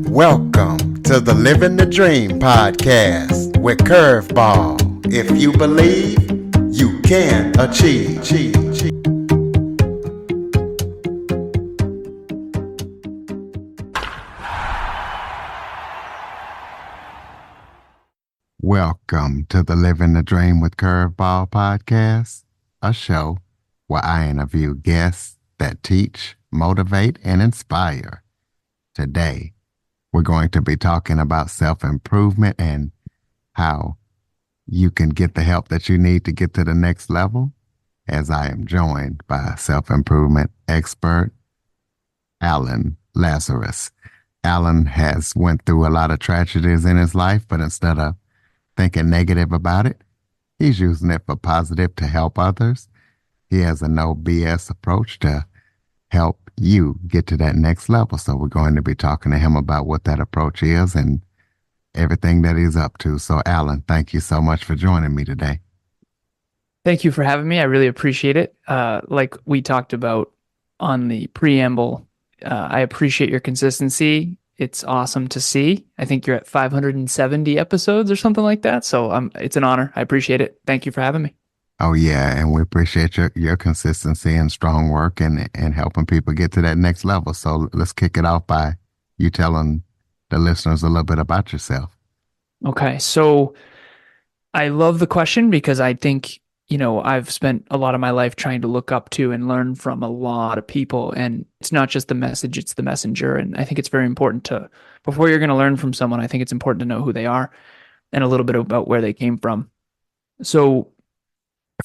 Welcome to the Living the Dream podcast with Curveball. If you believe, you can achieve. Welcome to the Living the Dream with Curveball podcast, a show where I interview guests that teach, motivate, and inspire. Today, we're going to be talking about self-improvement and how you can get the help that you need to get to the next level, as I am joined by self-improvement expert, Alan Lazaros. Alan has went through a lot of tragedies in his life, but instead of thinking negative about it, he's using it for positive to help others. He has a no BS approach to help you get to that next level. So we're going to be talking to him about what that approach is and everything that he's up to. So Alan, thank you so much for joining me today. Thank you for having me. I really appreciate it. Like we talked about on the preamble, I appreciate your consistency. It's awesome to see. I think you're at 570 episodes or something like that. So it's an honor. I appreciate it. Thank you for having me. Oh yeah, and we appreciate your consistency and strong work and helping people get to that next level. So let's kick it off by you telling the listeners a little bit about yourself. Okay, so I love the question because I think, I've spent a lot of my life trying to look up to and learn from a lot of people. And it's not just the message, it's the messenger. And I think it's very important before you're going to learn from someone, I think it's important to know who they are and a little bit about where they came from. So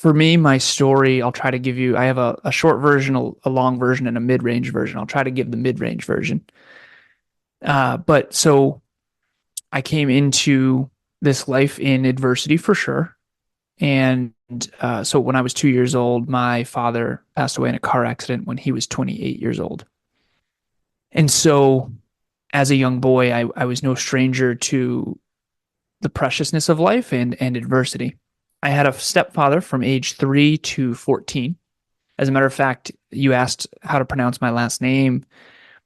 for me, my story, I'll try to give you, I have a short version, a long version, and a mid-range version. I'll try to give the mid-range version. But so I came into this life in adversity for sure. And so when I was 2 years old, my father passed away in a car accident when he was 28 years old. And so as a young boy, I was no stranger to the preciousness of life and adversity. I had a stepfather from age 3 to 14. As a matter of fact, you asked how to pronounce my last name,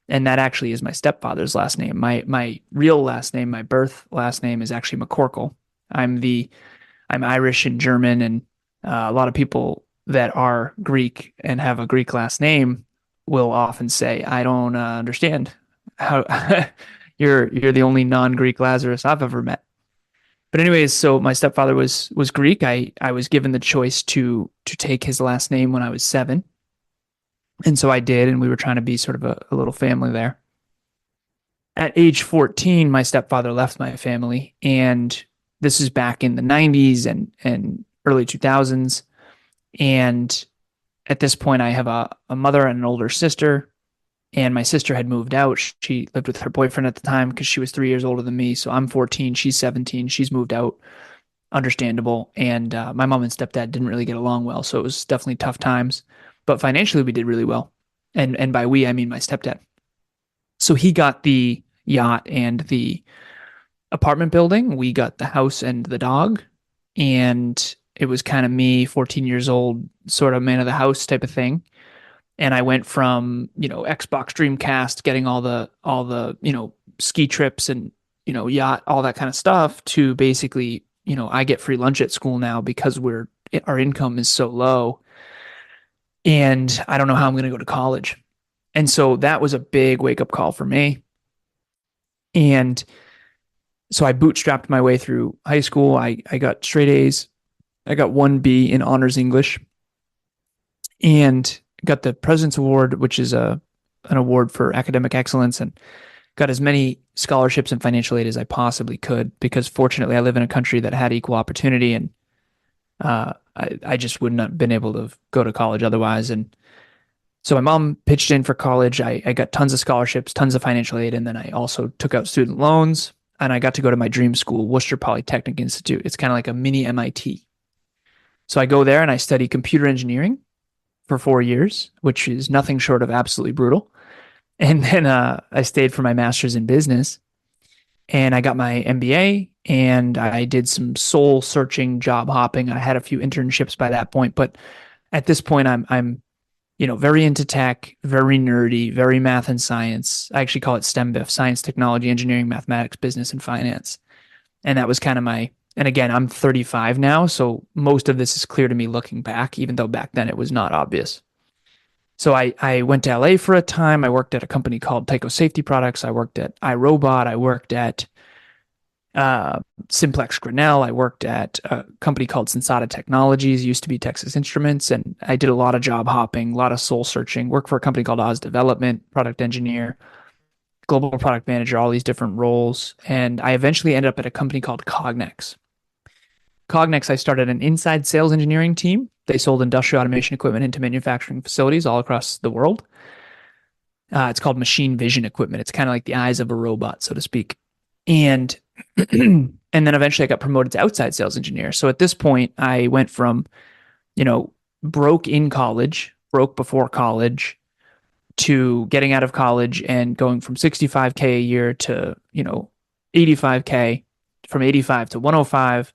and that actually is my stepfather's last name. My real last name, my birth last name, is actually McCorkle. I'm Irish and German, and a lot of people that are Greek and have a Greek last name will often say, "I don't understand how you're the only non-Greek Lazarus I've ever met." But anyways, so my stepfather was Greek. I was given the choice to take his last name when I was 7. And so I did, and we were trying to be sort of a little family there. At age 14, my stepfather left my family, and this is back in the 90s and early 2000s. And at this point, I have a mother and an older sister. And my sister had moved out. She lived with her boyfriend at the time because she was 3 years older than me. So I'm 14, she's 17, she's moved out. Understandable. And my mom and stepdad didn't really get along well. So it was definitely tough times. But financially, we did really well. And by we, I mean my stepdad. So he got the yacht and the apartment building. We got the house and the dog. And it was kind of me, 14 years old, sort of man of the house type of thing. And I went from, Xbox Dreamcast, getting all the, ski trips and, yacht, all that kind of stuff, to basically, I get free lunch at school now because our income is so low and I don't know how I'm going to go to college. And so that was a big wake up call for me. And so I bootstrapped my way through high school. I got straight A's. I got 1B in honors English and got the President's Award, which is an award for academic excellence, and got as many scholarships and financial aid as I possibly could, because fortunately I live in a country that had equal opportunity, and I just wouldn't have been able to go to college otherwise. And so my mom pitched in for college. I got tons of scholarships, tons of financial aid, and then I also took out student loans, and I got to go to my dream school, Worcester Polytechnic Institute. It's kind of like a mini MIT. So I go there and I study computer engineering for 4 years, which is nothing short of absolutely brutal. And then I stayed for my master's in business, and I got my MBA, and I did some soul searching, job hopping. I had a few internships by that point, but at this point I'm very into tech, very nerdy, very math and science. I actually call it STEMBIF, science, technology, engineering, mathematics, business, and finance. And that was kind of and again, I'm 35 now, so most of this is clear to me looking back, even though back then it was not obvious. So I went to LA for a time. I worked at a company called Tyco Safety Products. I worked at iRobot. I worked at Simplex Grinnell. I worked at a company called Sensata Technologies, used to be Texas Instruments, and I did a lot of job hopping, a lot of soul searching. Worked for a company called Oz Development, product engineer, global product manager, all these different roles. And I eventually ended up at a company called Cognex. Cognex, I started an inside sales engineering team. They sold industrial automation equipment into manufacturing facilities all across the world. It's called machine vision equipment. It's kind of like the eyes of a robot, so to speak. And and then eventually I got promoted to outside sales engineer. So at this point, I went from, broke in college, broke before college, to getting out of college and going from 65K a year to, 85K, from 85 to 105,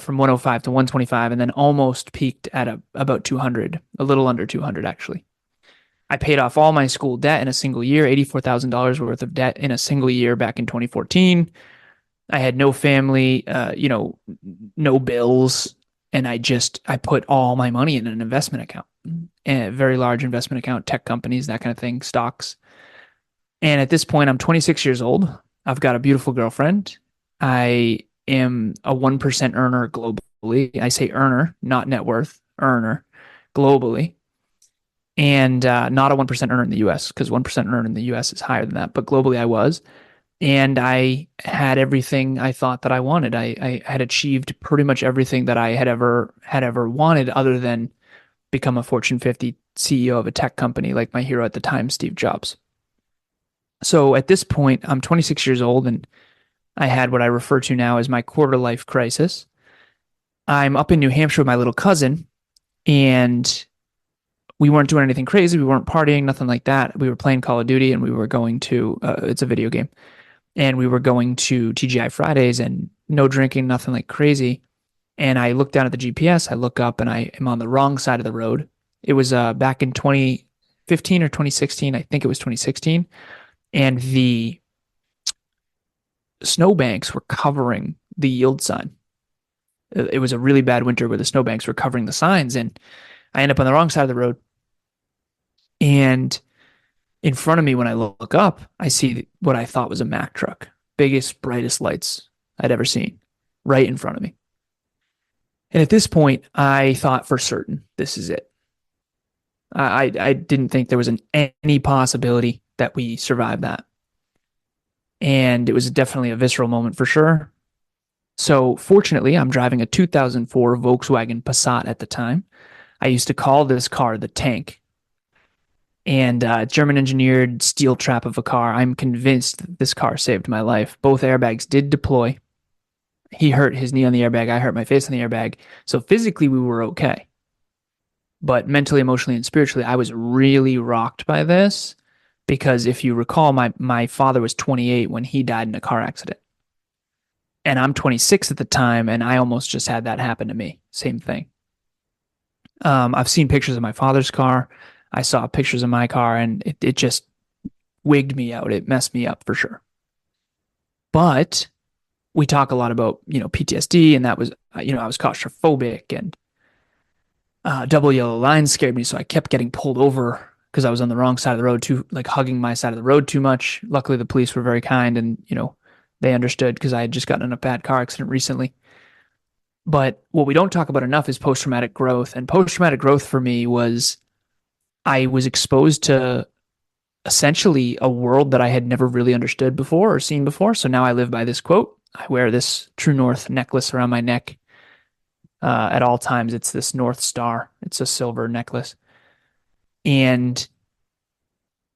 from 105 to 125, and then almost peaked at about 200, a little under 200 actually. I paid off all my school debt in a single year, $84,000 worth of debt in a single year back in 2014. I had no family, no bills, and I put all my money in an investment account, a very large investment account, tech companies, that kind of thing, stocks. And at this point, I'm 26 years old. I've got a beautiful girlfriend. I am a 1% earner globally. I say earner, not net worth, earner globally. And not a 1% earner in the US, because 1% earner in the US is higher than that. But globally, I was. And I had everything I thought that I wanted. I had achieved pretty much everything that I had ever wanted, other than become a Fortune 50 CEO of a tech company like my hero at the time, Steve Jobs. So at this point, I'm 26 years old, and I had what I refer to now as my quarter life crisis. I'm up in New Hampshire with my little cousin, and we weren't doing anything crazy. We weren't partying, nothing like that. We were playing Call of Duty, and we were going to, it's a video game, and we were going to TGI Fridays, and no drinking, nothing like crazy. And I look down at the GPS, I look up, and I am on the wrong side of the road. It was back in 2015 or 2016. I think it was 2016. And the snowbanks were covering the yield sign. It was a really bad winter where the snowbanks were covering the signs, and I end up on the wrong side of the road. And in front of me, when I look up, I see what I thought was a Mack truck. Biggest, brightest lights I'd ever seen, right in front of me. And at this point, I thought for certain, this is it. I didn't think there was any possibility that we survived that. And it was definitely a visceral moment for sure. So fortunately, I'm driving a 2004 Volkswagen Passat at the time. I used to call this car the tank. And German engineered steel trap of a car. I'm convinced this car saved my life. Both airbags did deploy. He hurt his knee on the airbag. I hurt my face on the airbag. So physically, we were okay. But mentally, emotionally, and spiritually, I was really rocked by this, because if you recall, my father was 28 when he died in a car accident. And I'm 26 at the time, and I almost just had that happen to me. Same thing. I've seen pictures of my father's car. I saw pictures of my car, and it just wigged me out. It messed me up for sure. But we talk a lot about, PTSD, and that was, I was claustrophobic, and double yellow lines scared me. So I kept getting pulled over because I was on the wrong side of the road, hugging my side of the road too much. Luckily, the police were very kind, and, they understood, because I had just gotten in a bad car accident recently. But what we don't talk about enough is post-traumatic growth. And post-traumatic growth for me was, I was exposed to essentially a world that I had never really understood before or seen before. So now I live by this quote. I wear this True North necklace around my neck at all times. It's this North Star. It's a silver necklace. And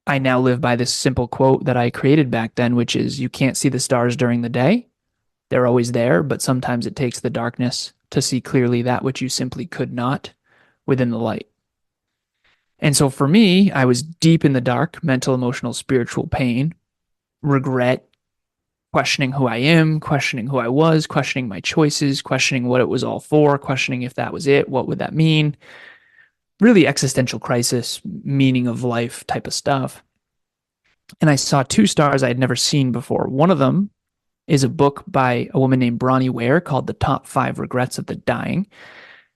I now live by this simple quote that I created back then, which is, you can't see the stars during the day. They're always there, but sometimes it takes the darkness to see clearly that which you simply could not within the light. And so for me, I was deep in the dark, mental, emotional, spiritual pain, regret, questioning who I am, questioning who I was, questioning my choices, questioning what it was all for, questioning if that was it, what would that mean? really existential crisis, meaning of life type of stuff. And I saw two stars I had never seen before. One of them is a book by a woman named Bronnie Ware called The Top 5 Regrets of the Dying.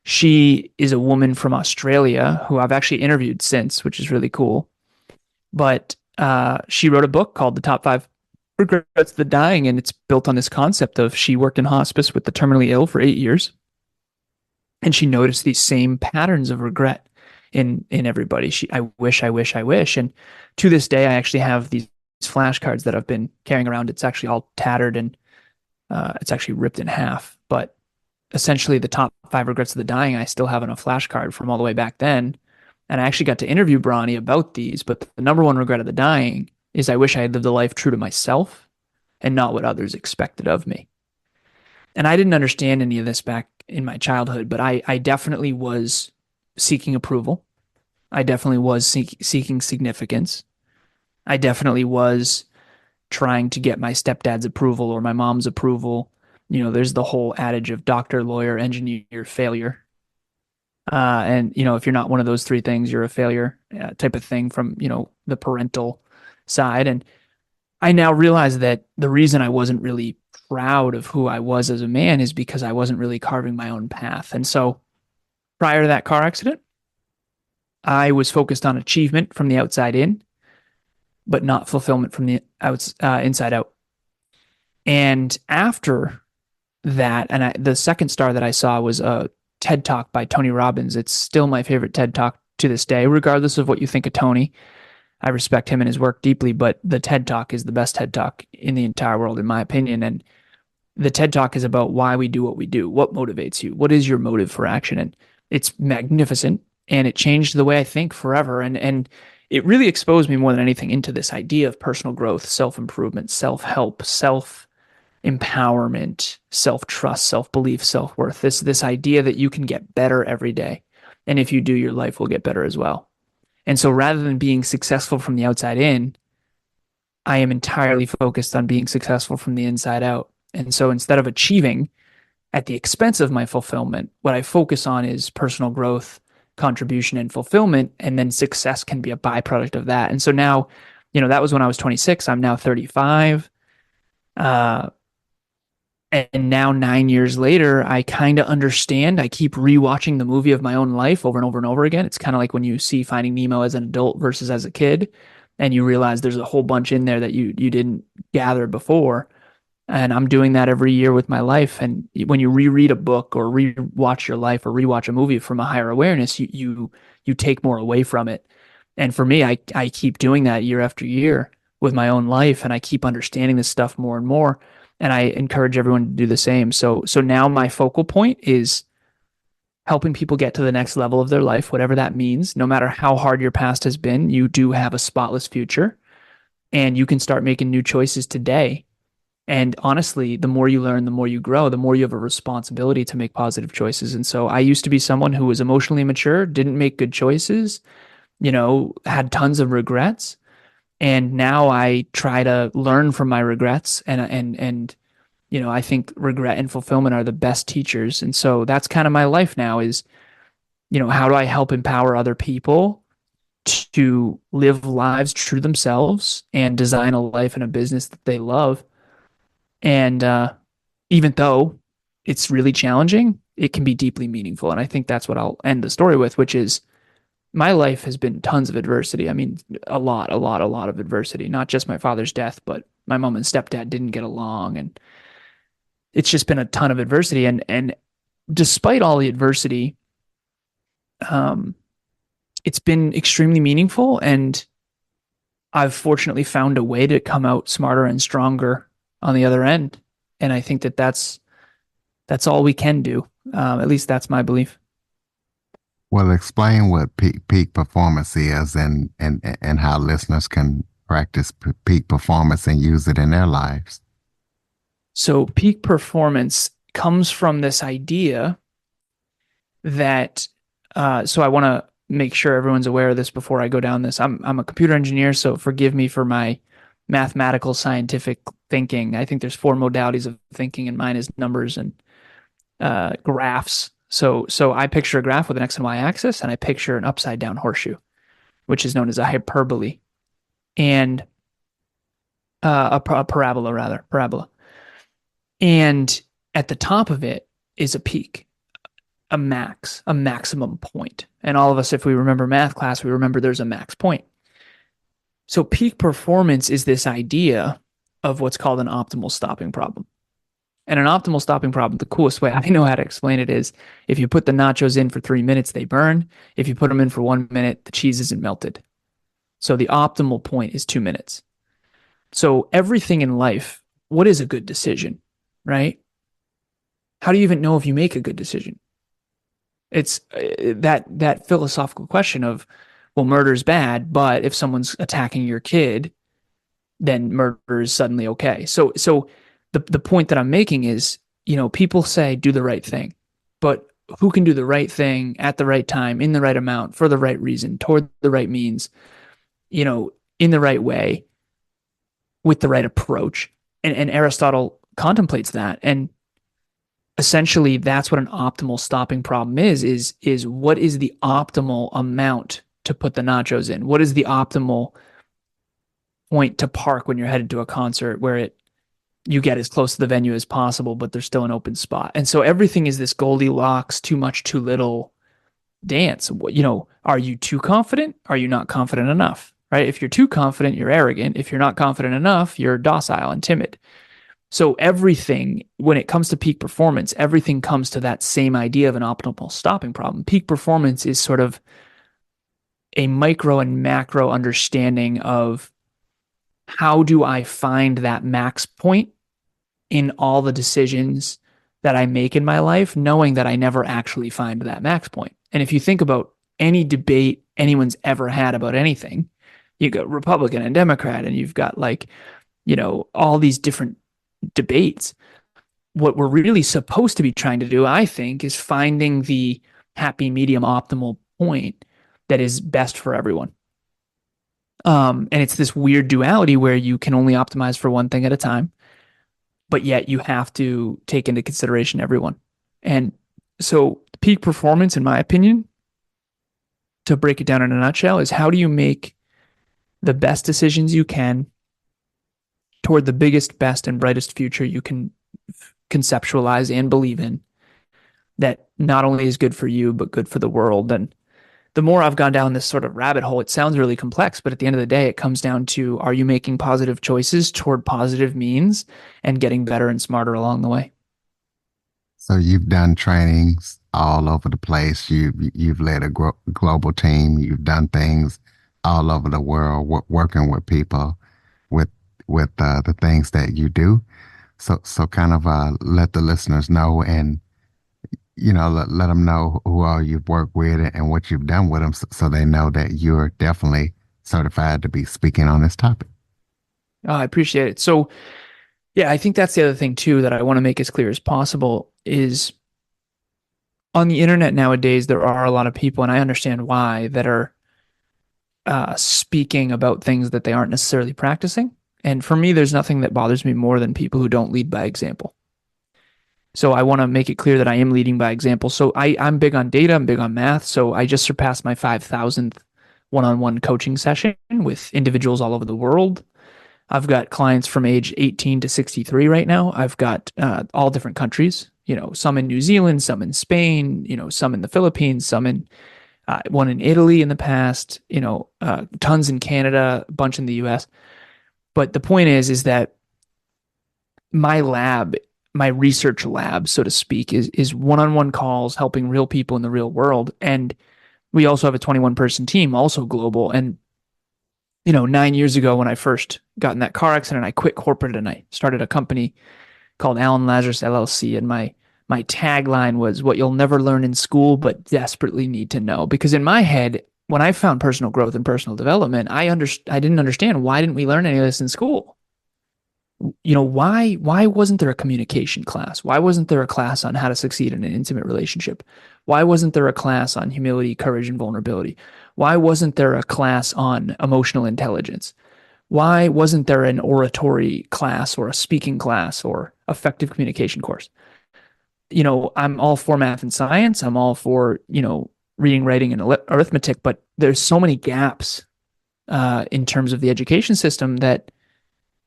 She is a woman from Australia who I've actually interviewed since, which is really cool. But she wrote a book called The Top 5 Regrets of the Dying, and it's built on this concept of she worked in hospice with the terminally ill for 8 years, and she noticed these same patterns of regret in everybody. I wish, I wish, I wish. And to this day, I actually have these flashcards that I've been carrying around. It's actually all tattered and it's actually ripped in half. But essentially, the top 5 regrets of the dying, I still have on a flashcard from all the way back then. And I actually got to interview Bronnie about these. But the number one regret of the dying is I wish I had lived a life true to myself and not what others expected of me. And I didn't understand any of this back in my childhood, but I definitely was seeking approval. I definitely was seeking significance. I definitely was trying to get my stepdad's approval or my mom's approval. You know, there's the whole adage of doctor, lawyer, engineer, failure. And, you know, if you're not one of those three things, you're a failure type of thing from, you know, the parental side. And I now realize that the reason I wasn't really proud of who I was as a man is because I wasn't really carving my own path. And so prior to that car accident, I was focused on achievement from the outside in, but not fulfillment from the inside out. And after that, and the second star that I saw was a TED Talk by Tony Robbins. It's still my favorite TED Talk to this day, regardless of what you think of Tony. I respect him and his work deeply, but the TED Talk is the best TED Talk in the entire world, in my opinion. And the TED Talk is about why we do what we do. What motivates you? What is your motive for action? And it's magnificent. And it changed the way I think forever. And it really exposed me more than anything into this idea of personal growth, self-improvement, self-help, self-empowerment, self-trust, self-belief, self-worth. This idea that you can get better every day. And if you do, your life will get better as well. And so rather than being successful from the outside in, I am entirely focused on being successful from the inside out. And so instead of achieving at the expense of my fulfillment, what I focus on is personal growth, contribution, and fulfillment. And then success can be a byproduct of that. And so now, you know, that was when I was 26. I'm now 35. And now 9 years later, I kind of understand. I keep rewatching the movie of my own life over and over and over again. It's kind of like when you see Finding Nemo as an adult versus as a kid, and you realize there's a whole bunch in there that you didn't gather before. And I'm doing that every year with my life. And when you reread a book or rewatch your life or rewatch a movie from a higher awareness, you take more away from it. And for me, I keep doing that year after year with my own life, and I keep understanding this stuff more and more. And I encourage everyone to do the same. So now my focal point is helping people get to the next level of their life, whatever that means. No matter how hard your past has been, you do have a spotless future, and you can start making new choices today. And honestly, the more you learn, the more you grow, the more you have a responsibility to make positive choices. And so I used to be someone who was emotionally immature, didn't make good choices, you know, had tons of regrets. And now I try to learn from my regrets, and you know, I think regret and fulfillment are the best teachers. And so that's kind of my life now is, you know, how do I help empower other people to live lives true to themselves and design a life and a business that they love? And even though it's really challenging, it can be deeply meaningful. And I think that's what I'll end the story with, which is my life has been tons of adversity. I mean, a lot of adversity, not just my father's death, but my mom and stepdad didn't get along. And it's just been a ton of adversity. And despite all the adversity, it's been extremely meaningful. And I've fortunately found a way to come out smarter and stronger on the other end. And I think that that's all we can do. At least that's my belief. Well, explain what peak performance is, and how listeners can practice peak performance and use it in their lives. So peak performance comes from this idea that, so I want to make sure everyone's aware of this before I go down this. I'm a computer engineer, so forgive me for my mathematical scientific thinking. I think there's 4 modalities of thinking, and mine is numbers and graphs. So I picture a graph with an X and Y axis, and I picture an upside down horseshoe, which is known as a hyperbole, and a parabola rather, parabola. And at the top of it is a peak, a maximum point. And all of us, if we remember math class, we remember there's a max point. So peak performance is this idea of what's called an optimal stopping problem. And an optimal stopping problem, the coolest way I know how to explain it is if you put the nachos in for 3 minutes, they burn. If you put them in for 1 minute, the cheese isn't melted. So the optimal point is 2 minutes. So everything in life, what is a good decision, right? How do you even know if you make a good decision? It's that philosophical question of, well, murder's bad, but if someone's attacking your kid, then murder is suddenly okay. So the point that I'm making is, people say do the right thing, but who can do the right thing at the right time, in the right amount, for the right reason, toward the right means, in the right way, with the right approach? And Aristotle contemplates that. And essentially that's what an optimal stopping problem is what is the optimal amount to put the nachos in? What is the optimal point to park when you're headed to a concert where you get as close to the venue as possible, but there's still an open spot? And so everything is this Goldilocks, too much, too little dance. Are you too confident? Are you not confident enough? Right? If you're too confident, you're arrogant. If you're not confident enough, you're docile and timid. So everything, when it comes to peak performance, everything comes to that same idea of an optimal stopping problem. Peak performance is sort of a micro and macro understanding of how do I find that max point in all the decisions that I make in my life, knowing that I never actually find that max point. And if you think about any debate anyone's ever had about anything, you got Republican and Democrat, and you've got all these different debates. What we're really supposed to be trying to do, I think, is finding the happy medium optimal point that is best for everyone. And it's this weird duality where you can only optimize for one thing at a time, but yet you have to take into consideration everyone. And so peak performance, in my opinion, to break it down in a nutshell, is how do you make the best decisions you can toward the biggest, best, and brightest future you can conceptualize and believe in, that not only is good for you, but good for the world. And the more I've gone down this sort of rabbit hole, it sounds really complex, but at the end of the day, it comes down to, are you making positive choices toward positive means and getting better and smarter along the way? So you've done trainings all over the place. You've led a global team. You've done things all over the world, working with people with the things that you do. So kind of let the listeners know, and let them know who all you've worked with and what you've done with them, so they know that you're definitely certified to be speaking on this topic. Oh, I appreciate it. So yeah, I think that's the other thing too that I want to make as clear as possible is, on the internet nowadays, there are a lot of people, and I understand why, that are speaking about things that they aren't necessarily practicing. And for me, there's nothing that bothers me more than people who don't lead by example. So I want to make it clear that I am leading by example. So I'm big on data, I'm big on math. So I just surpassed my 5,000th one-on-one coaching session with individuals all over the world. I've got clients from age 18 to 63 right now. I've got all different countries, some in New Zealand, some in Spain, some in the Philippines, some in one in Italy in the past, tons in Canada, a bunch in the US. But the point is that my lab, my research lab, so to speak, is one-on-one calls, helping real people in the real world. And we also have a 21-person team, also global. And 9 years ago, when I first got in that car accident, I quit corporate and I started a company called Alan Lazaros LLC. And my tagline was, what you'll never learn in school, but desperately need to know. Because in my head, when I found personal growth and personal development, I didn't understand, why didn't we learn any of this in school? Why wasn't there a communication class? Why wasn't there a class on how to succeed in an intimate relationship? Why wasn't there a class on humility, courage, and vulnerability? Why wasn't there a class on emotional intelligence? Why wasn't there an oratory class or a speaking class or effective communication course? I'm all for math and science. I'm all for, reading, writing, and arithmetic, but there's so many gaps in terms of the education system that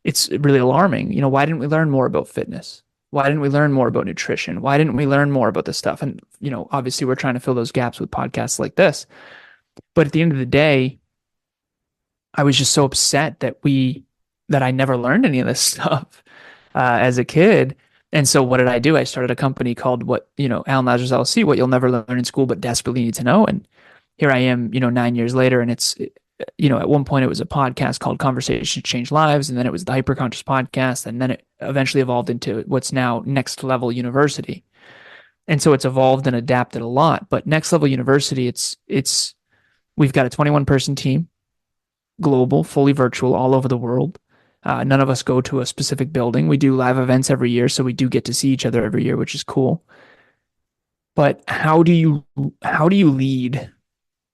it's really alarming. Why didn't we learn more about fitness? Why didn't we learn more about nutrition? Why didn't we learn more about this stuff? And, obviously we're trying to fill those gaps with podcasts like this. But at the end of the day, I was just so upset that I never learned any of this stuff as a kid. And so what did I do? I started a company called Alan Lazaros LLC, what you'll never learn in school, but desperately need to know. And here I am, 9 years later, and it's, at one point it was a podcast called Conversations Change Lives, and then it was the Hyperconscious podcast, and then it eventually evolved into what's now Next Level University. And so it's evolved and adapted a lot. But Next Level University, we've got a 21-person team, global, fully virtual, all over the world. None of us go to a specific building. We do live events every year, so we do get to see each other every year, which is cool. But how do you lead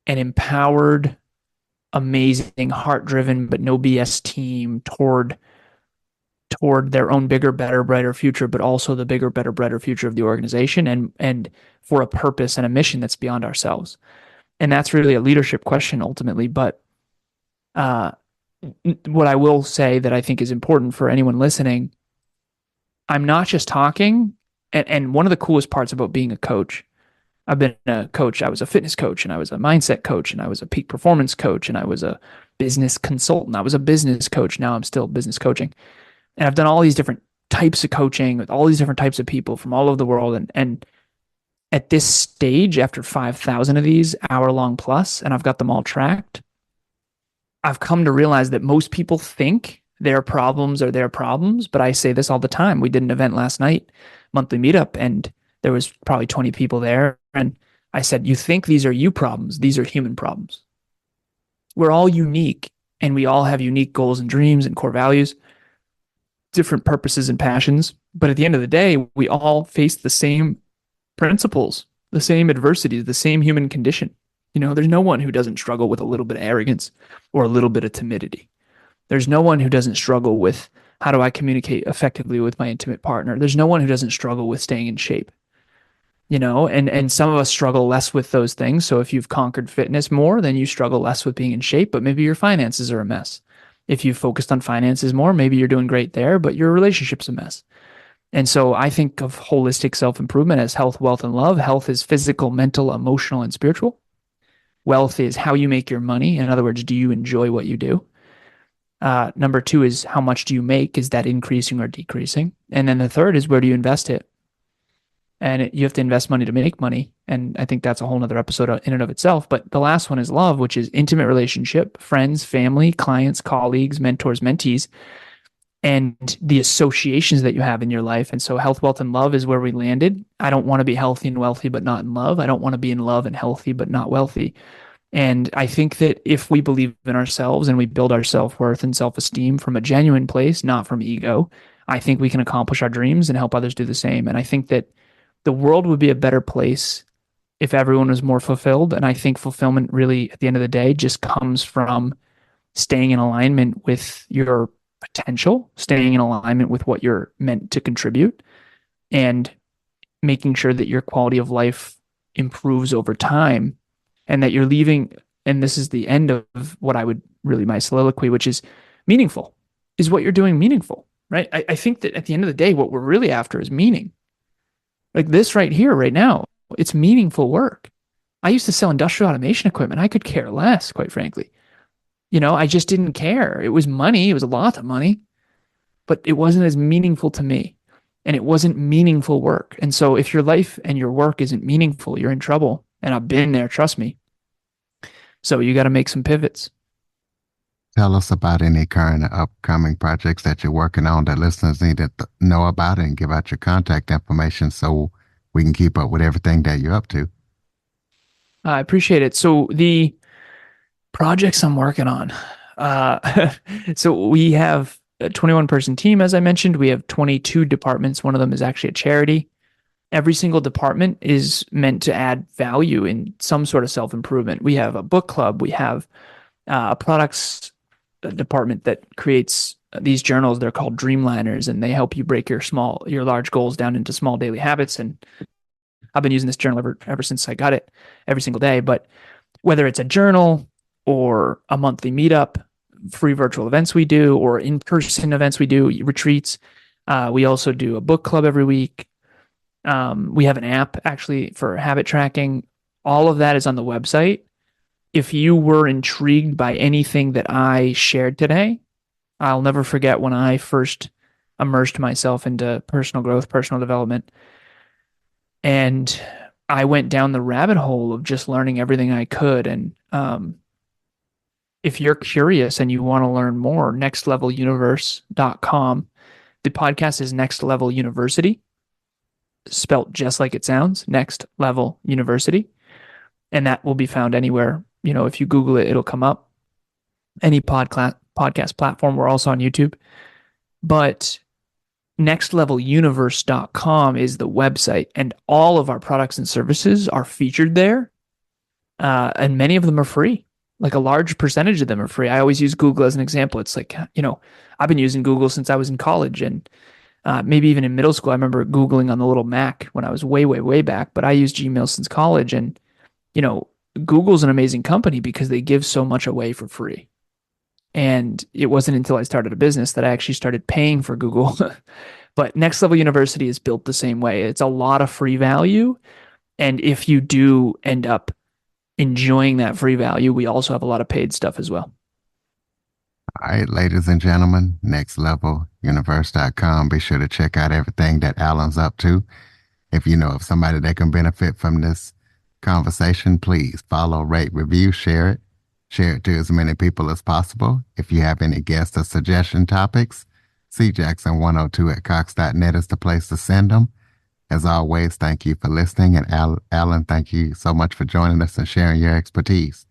an empowered, amazing, heart-driven, but no BS team toward their own bigger, better, brighter future, but also the bigger, better, brighter future of the organization, and for a purpose and a mission that's beyond ourselves? And that's really a leadership question ultimately. But what I will say that I think is important for anyone listening, I'm not just talking. And one of the coolest parts about being a coach, I've been a coach. I was a fitness coach, and I was a mindset coach, and I was a peak performance coach, and I was a business consultant. I was a business coach. Now I'm still business coaching. And I've done all these different types of coaching with all these different types of people from all over the world. And at this stage, after 5,000 of these hour-long plus, and I've got them all tracked, I've come to realize that most people think their problems are their problems, but I say this all the time. We did an event last night, monthly meetup, and there was probably 20 people there. And I said, you think these are you problems. These are human problems. We're all unique, and we all have unique goals and dreams and core values, different purposes and passions. But at the end of the day, we all face the same principles, the same adversities, the same human condition. There's no one who doesn't struggle with a little bit of arrogance or a little bit of timidity. There's no one who doesn't struggle with, how do I communicate effectively with my intimate partner? There's no one who doesn't struggle with staying in shape. And some of us struggle less with those things. So if you've conquered fitness more, then you struggle less with being in shape, but maybe your finances are a mess. If you've focused on finances more, maybe you're doing great there, but your relationship's a mess. And so I think of holistic self-improvement as health, wealth, and love. Health is physical, mental, emotional, and spiritual. Wealth is how you make your money. In other words, do you enjoy what you do? Number two is how much do you make? Is that increasing or decreasing? And then the third is where do you invest it? And you have to invest money to make money. And I think that's a whole nother episode in and of itself. But the last one is love, which is intimate relationship, friends, family, clients, colleagues, mentors, mentees, and the associations that you have in your life. And so health, wealth, and love is where we landed. I don't want to be healthy and wealthy, but not in love. I don't want to be in love and healthy, but not wealthy. And I think that if we believe in ourselves and we build our self-worth and self-esteem from a genuine place, not from ego, I think we can accomplish our dreams and help others do the same. And I think that the world would be a better place if everyone was more fulfilled. And I think fulfillment really, at the end of the day, just comes from staying in alignment with your potential, staying in alignment with what you're meant to contribute, and making sure that your quality of life improves over time, and that you're leaving, and this is the end of what I would really, my soliloquy, which is meaningful. Is what you're doing meaningful, right? I think that at the end of the day, what we're really after is meaning. Like this right here, right now, it's meaningful work. I used to sell industrial automation equipment. I could care less, quite frankly. I just didn't care. It was money. It was a lot of money, but it wasn't as meaningful to me, and it wasn't meaningful work. And so if your life and your work isn't meaningful, you're in trouble. And I've been there, trust me. So you got to make some pivots. Tell us about any current or upcoming projects that you're working on that listeners need to know about, and give out your contact information so we can keep up with everything that you're up to. I appreciate it. So the projects I'm working on. So we have a 21-person team, as I mentioned. We have 22 departments. One of them is actually a charity. Every single department is meant to add value in some sort of self-improvement. We have a book club. We have a products department that creates these journals. They're called Dreamliners, and they help you break your large goals down into small daily habits. And I've been using this journal ever since I got it, every single day. But whether it's a journal or a monthly meetup, free virtual events we do, or in-person events we do, retreats, we also do a book club every week. We have an app actually for habit tracking. All of that is on the website. If you were intrigued by anything that I shared today, I'll never forget when I first immersed myself into personal growth, personal development, and I went down the rabbit hole of just learning everything I could. And if you're curious and you want to learn more, nextleveluniverse.com. The podcast is Next Level University, spelt just like it sounds, Next Level University. And that will be found anywhere. If you Google it, it'll come up. Any podcast platform. We're also on YouTube. But nextleveluniverse.com is the website, and all of our products and services are featured there. And many of them are free. Like a large percentage of them are free. I always use Google as an example. It's like, I've been using Google since I was in college, and maybe even in middle school. I remember Googling on the little Mac when I was way, way, way back, but I used Gmail since college. And, Google's an amazing company because they give so much away for free. And it wasn't until I started a business that I actually started paying for Google. But Next Level University is built the same way. It's a lot of free value. And if you do end up enjoying that free value, we also have a lot of paid stuff as well. All right, ladies and gentlemen, nextleveluniverse.com. Be sure to check out everything that Alan's up to. If you know of somebody that can benefit from this conversation, please follow, rate, review, share it. Share it to as many people as possible. If you have any guest or suggestion topics, cjackson102@cox.net is the place to send them. As always, thank you for listening. And Alan, thank you so much for joining us and sharing your expertise.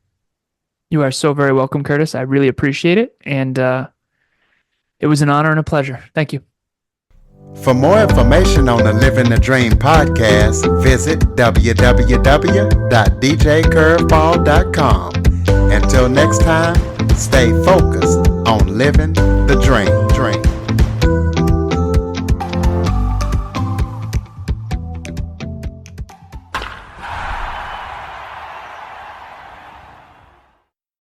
You are so very welcome, Curtis. I really appreciate it. And it was an honor and a pleasure. Thank you. For more information on the Living the Dream podcast, visit www.djcurveball.com. Until next time, stay focused on living the dream.